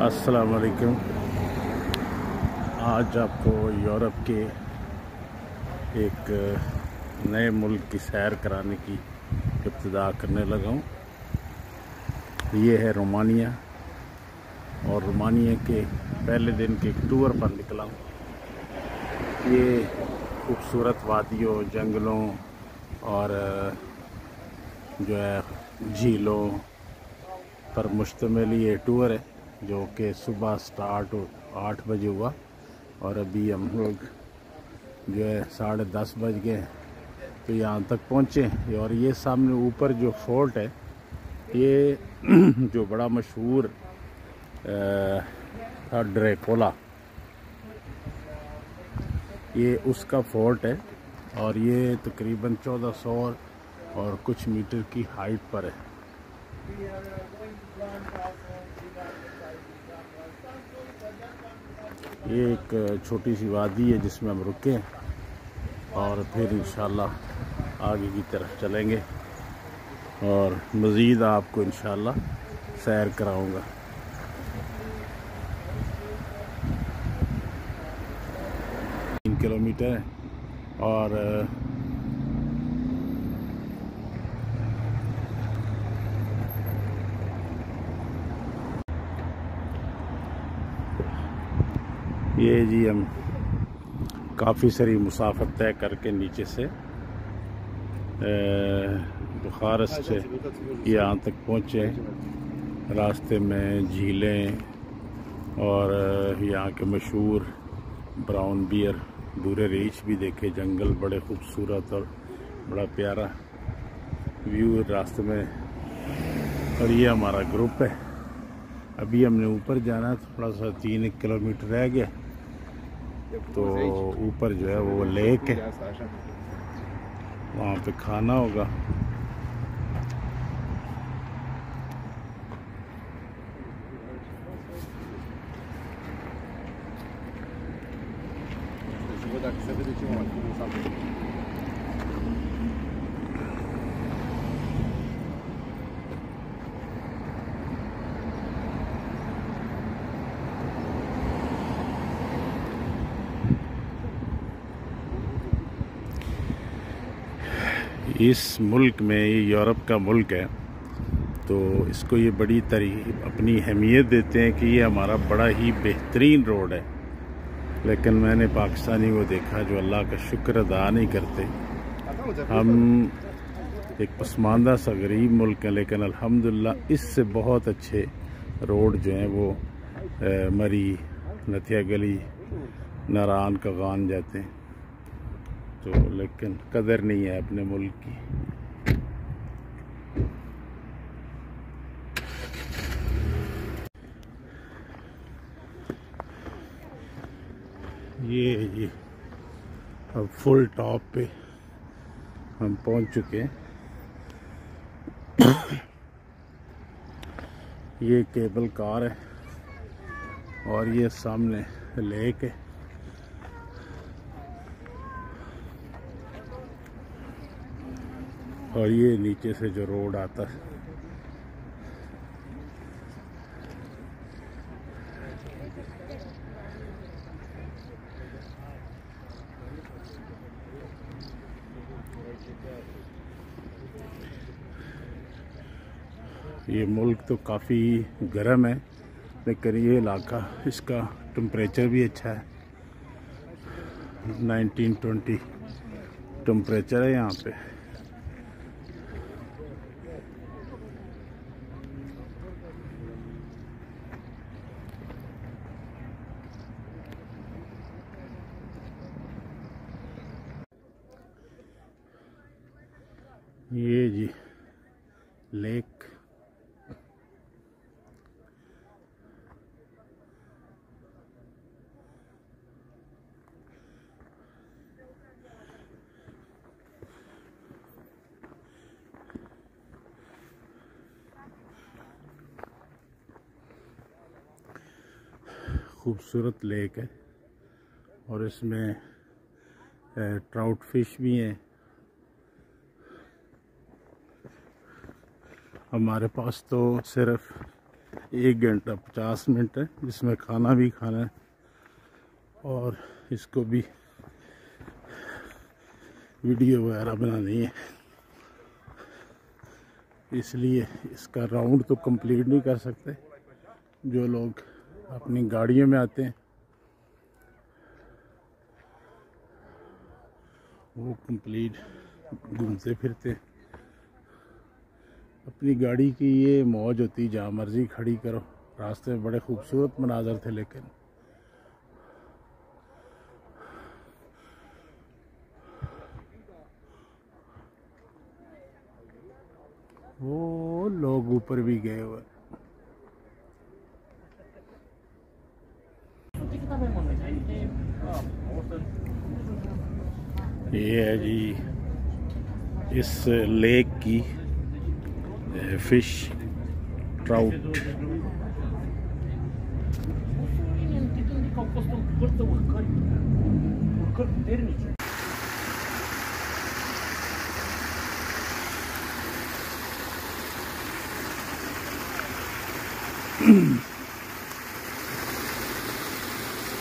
अस्सलाम वालेकुम। आज आपको यूरोप के एक नए मुल्क की सैर कराने की इब्तिदा करने लगा हूँ। ये है रोमानिया और रोमानिया के पहले दिन के एक टूर पर निकला हूँ। ये खूबसूरत वादियों, जंगलों और जो है झीलों पर मुश्तमिल ये टूर है, जो कि सुबह स्टार्ट 8 बजे हुआ और अभी हम लोग जो है 10:30 बज गए तो यहाँ तक पहुँचे। और ये सामने ऊपर जो फोर्ट है, ये जो बड़ा मशहूर था ड्रैकुला, ये उसका फोर्ट है और ये तकरीबन 1400 और कुछ मीटर की हाइट पर है। ये एक छोटी सी वादी है जिसमें हम रुके और फिर इंशाल्लाह आगे की तरफ चलेंगे और मज़ीद आपको इंशाल्लाह सैर कराऊंगा। 3 किलोमीटर है और ये जी हम काफ़ी सारी मुसाफत तय करके नीचे से बुखारस से यहाँ तक पहुँचे। रास्ते में झीलें और यहाँ के मशहूर ब्राउन बियर भूरे रीछ भी देखे। जंगल बड़े खूबसूरत और बड़ा प्यारा व्यू रास्ते में। और ये हमारा ग्रुप है। अभी हमने ऊपर जाना है, थोड़ा सा 3 किलोमीटर रह गया तो ऊपर जो है वो लेक है, वहाँ पे खाना होगा। इस मुल्क में, ये यूरोप का मुल्क है, तो इसको ये बड़ी अपनी अहमियत देते हैं कि ये हमारा बड़ा ही बेहतरीन रोड है। लेकिन मैंने पाकिस्तानी को देखा जो अल्लाह का शुक्र अदा नहीं करते। हम एक पसमानदा सा गरीब मुल्क है, लेकिन अल्हम्दुलिल्लाह इससे बहुत अच्छे रोड जो हैं वो मरी, नथिया गली, नारान कगान जाते हैं। तो लेकिन कदर नहीं है अपने मुल्क की। ये अब फुल टॉप पे हम पहुंच चुके हैं। ये केबल कार है और ये सामने लेक है। और ये नीचे से जो रोड आता है, ये मुल्क तो काफ़ी गर्म है, लेकिन ये इलाका, इसका टेम्परेचर भी अच्छा है। 19-20 टेम्परेचर है यहाँ पे। ये जी लेक, खूबसूरत लेक है और इसमें ट्राउट फिश भी हैं। हमारे पास तो सिर्फ 1 घंटा 50 मिनट है, जिसमें खाना भी खाना है और इसको भी वीडियो वगैरह बनानी है। इसलिए इसका राउंड तो कंप्लीट नहीं कर सकते। जो लोग अपनी गाड़ियों में आते हैं वो कंप्लीट घूमते फिरते। अपनी गाड़ी की ये मौज होती, जहाँ मर्जी खड़ी करो। रास्ते में बड़े खूबसूरत मनाजर थे, लेकिन वो लोग ऊपर भी गए हुए। ये है जी इस लेक की फिश ट्राउट।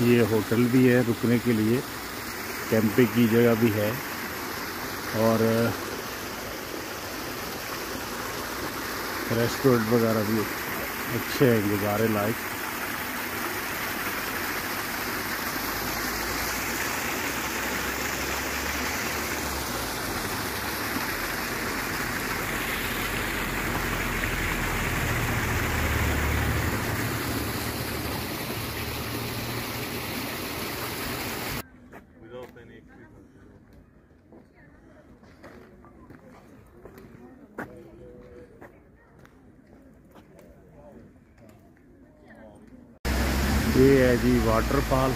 ये होटल भी है रुकने के लिए, कैंपिंग की जगह भी है और रेस्टोरेंट वगैरह भी अच्छे हैं, गुजारे लायक। ये है जी वाटरफॉल।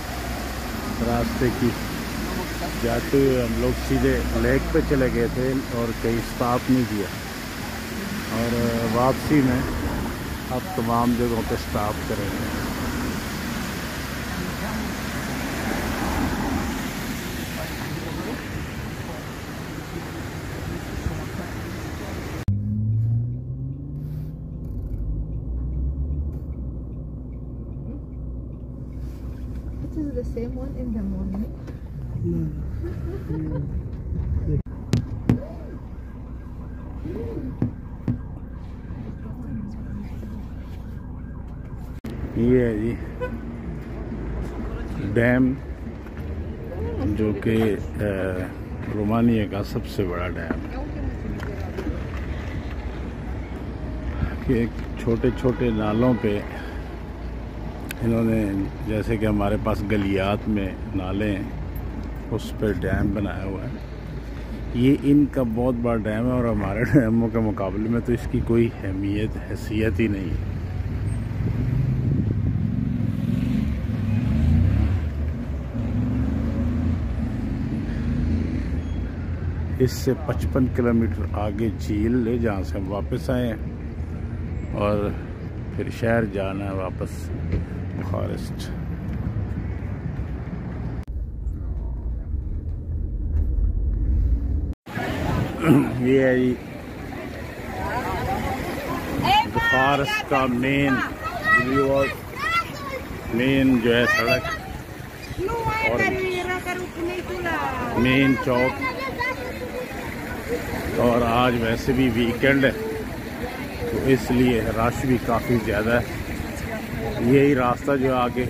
रास्ते की जाते हुए हम लोग सीधे लेक पे चले गए थे और कहीं स्टॉप नहीं किया, और वापसी में अब तमाम जगहों पे स्टॉप करेंगे। This is the same one in the morning. ये है जी डैम, जो कि रोमानिया का सबसे बड़ा डैम है। कि छोटे छोटे नालों पे इन्होंने, जैसे कि हमारे पास गलियात में नाले हैं, उस पर डैम बनाया हुआ है। ये इनका बहुत बड़ा डैम है और हमारे डैमों के मुकाबले में तो इसकी कोई अहमियत हैसियत ही नहीं है। इससे 55 किलोमीटर आगे झील है, जहाँ से हम वापस आए हैं, और फिर शहर जाना है वापस फॉरेस्ट। ये है जी फॉरेस्ट का मेन जो है सड़क और मेन चौक। और आज वैसे भी वीकेंड है तो इसलिए रश भी काफ़ी ज़्यादा है। यही रास्ता जो आगे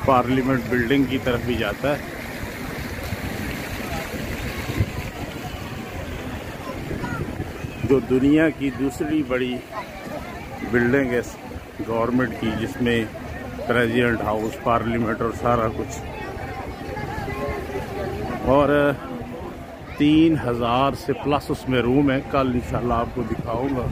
पार्लियामेंट बिल्डिंग की तरफ भी जाता है। जो दुनिया की दूसरी बड़ी बिल्डिंग है गवर्नमेंट की, जिसमें प्रेसिडेंट हाउस, पार्लियामेंट और सारा कुछ, और 3000 से प्लस उसमें रूम है। कल इंशाल्लाह आपको दिखाऊंगा।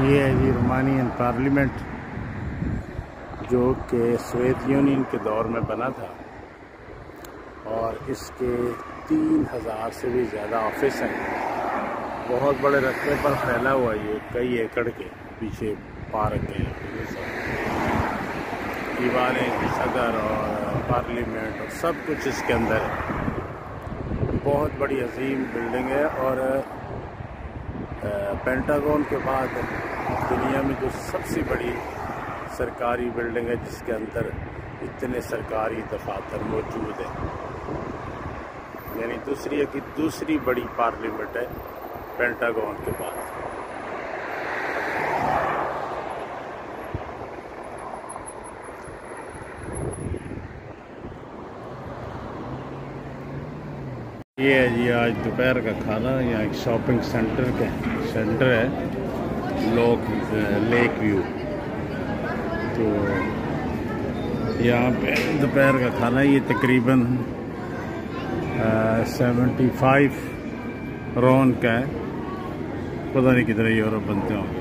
ये है जी रोमानियन पार्लियामेंट, जो कि सोवियत यूनियन के दौर में बना था, और इसके 3000 से भी ज़्यादा ऑफिस हैं। बहुत बड़े रास्ते पर फैला हुआ ये कई एकड़ के पीछे पार्क है। दीवारें, सदर और पार्लियामेंट और सब कुछ इसके अंदर है। बहुत बड़ी अजीम बिल्डिंग है और पेंटागन के बाद दुनिया में जो सबसे बड़ी सरकारी बिल्डिंग है जिसके अंदर इतने सरकारी दफातर मौजूद है, यानी दूसरी बड़ी पार्लियामेंट है पेंटागन के बाद। ये है जी आज दोपहर का खाना। यहाँ एक शॉपिंग सेंटर है लेक व्यू। तो यहाँ पे दोपहर का खाना ये तकरीबन 75 रौन का है। पता नहीं कितने यूरो बनते होंगे।